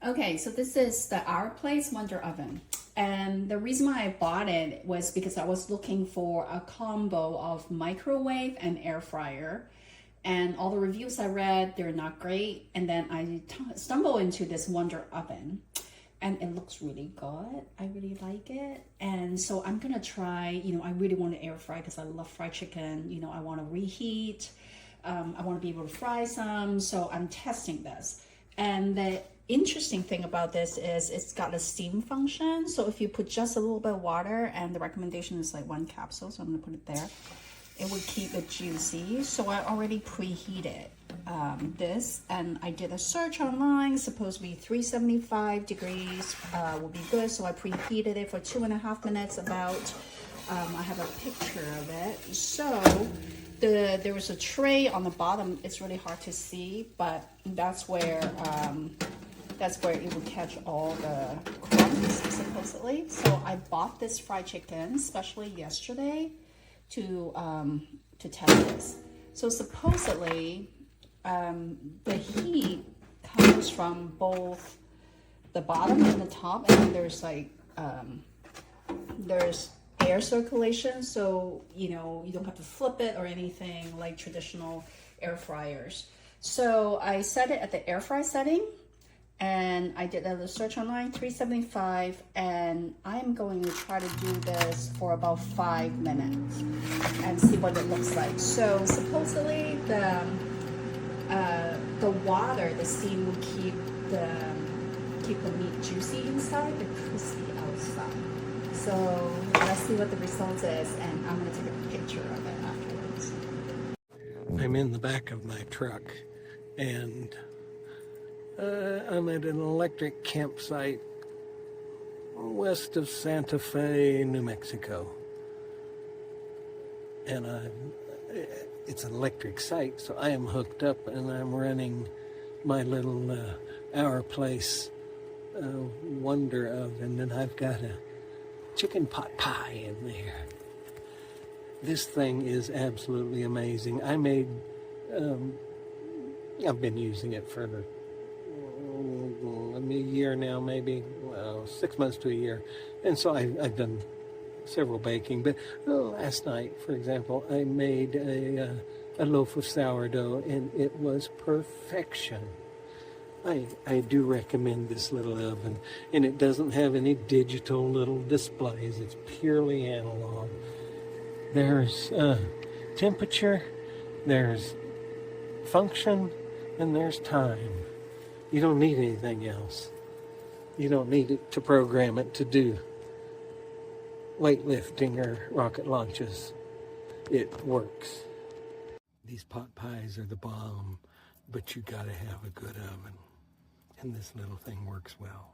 Okay, so this is the Our Place Wonder Oven. And the reason why I bought it was because I was looking for a combo of microwave and air fryer. And all the reviews I read, they're not great. And then I stumbled into this Wonder Oven. And it looks really good. I really like it. And so I'm gonna try, I really want to air fry because I love fried chicken. I want to reheat. I want to be able to fry some. So I'm testing this. And the interesting thing about this is it's got a steam function. So if you put just a little bit of water, and the recommendation is like 1 capsule, so I'm gonna put it there, it would keep it juicy. So I already preheated this, and I did a search online. Supposed to be 375 degrees will be good. So I preheated it for 2.5 minutes about. I have a picture of it. So there was a tray on the bottom. It's really hard to see, but that's where it would catch all the crumbs supposedly. So I bought this fried chicken especially yesterday to test this. So supposedly the heat comes from both the bottom and the top, and then there's like there's air circulation, so you don't have to flip it or anything like traditional air fryers. So I set it at the air fry setting, and I did a search online, 375, and I'm going to try to do this for about 5 minutes and see what it looks like. So supposedly the water, the steam will keep the meat juicy inside but crispy outside. So let's see what the result is, and I'm gonna take a picture of it afterwards. I'm in the back of my truck, and I'm at an electric campsite west of Santa Fe, New Mexico. And it's an electric site, so I am hooked up, and I'm running my little Our Place Wonder Oven, and I've got a chicken pot pie in there. This thing is absolutely amazing. I've been using it for a year now, maybe 6 months to a year, and so I've done several baking. But last night, for example, I made a loaf of sourdough, and it was perfection. I do recommend this little oven, and it doesn't have any digital little displays. It's purely analog. There's temperature, there's function, and there's time. You don't need anything else. You don't need it to program it to do weightlifting or rocket launches. It works. These pot pies are the bomb, but you gotta have a good oven. And this little thing works well.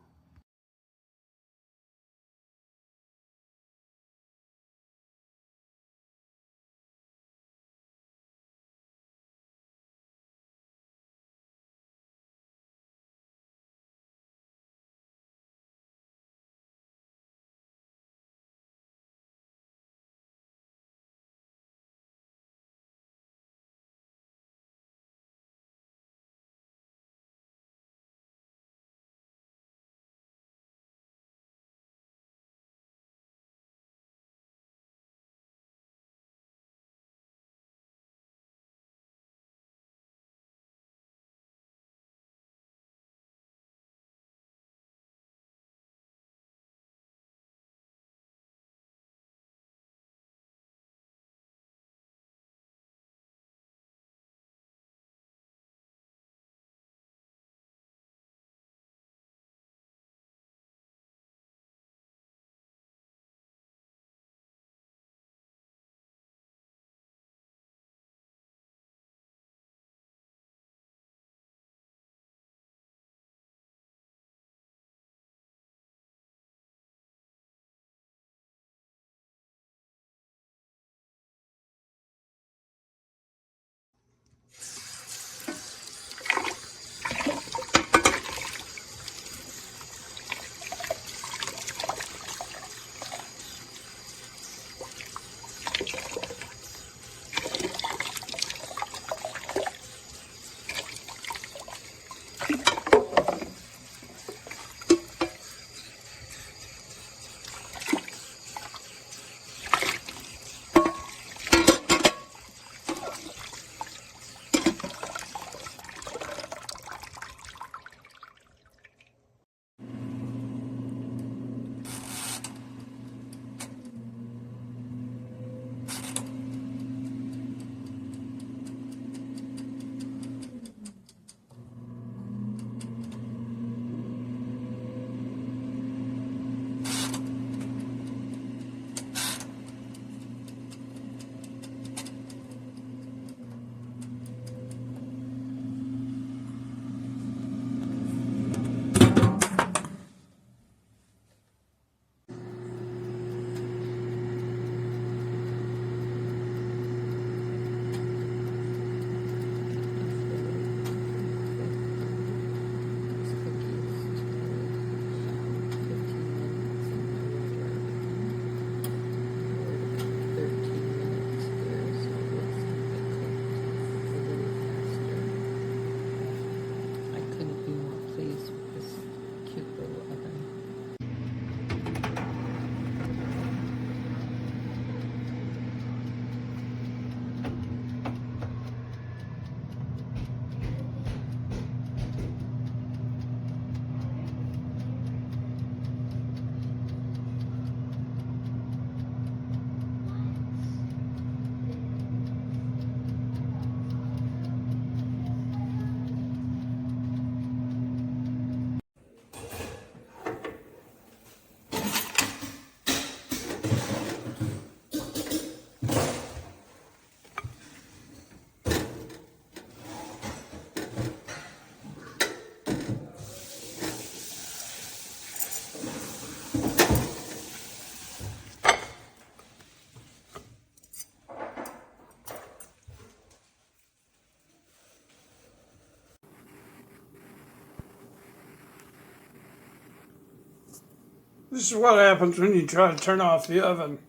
This is what happens when you try to turn off the oven.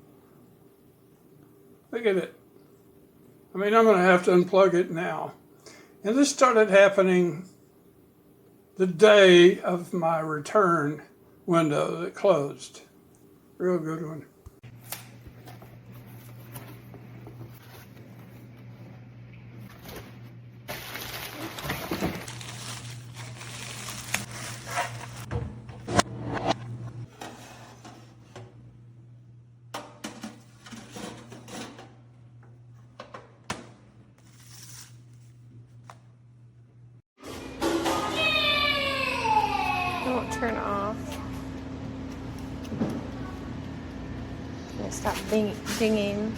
Look at it. I mean, I'm going to have to unplug it now. And this started happening the day of my return window that closed. Real good one. Don't turn off. Yeah, stop dinging.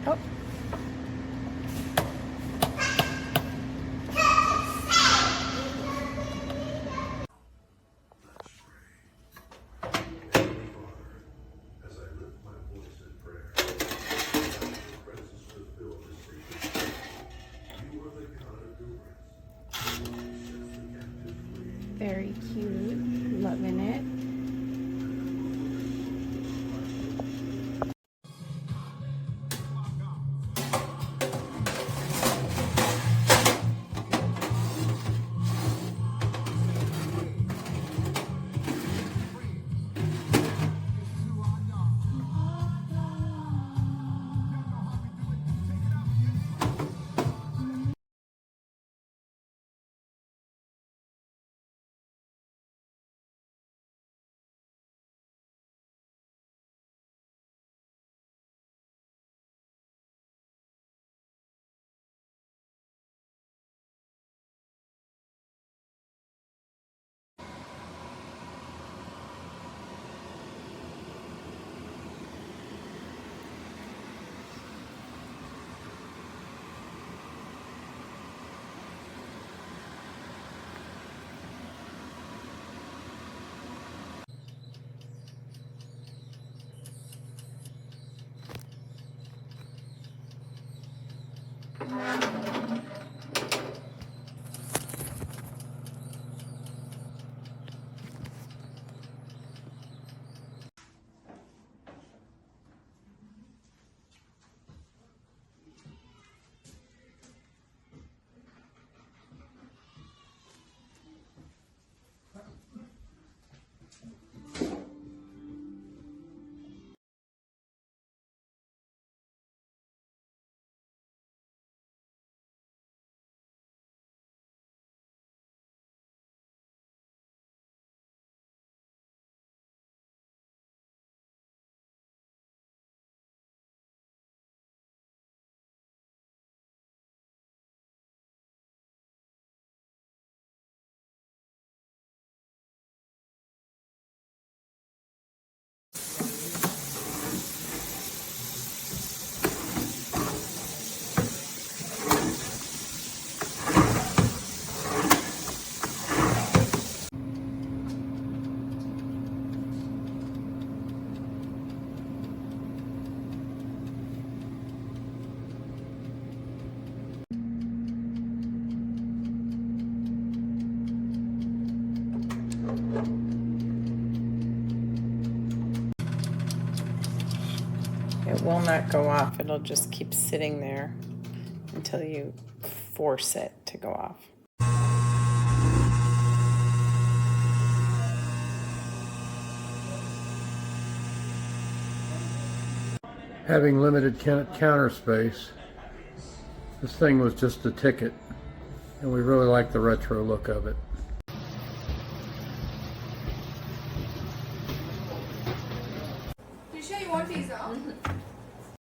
Oh. Very cute. Loving it. It will not go off. It'll just keep sitting there until you force it to go off. Having limited counter space, this thing was just a ticket, and we really like the retro look of it.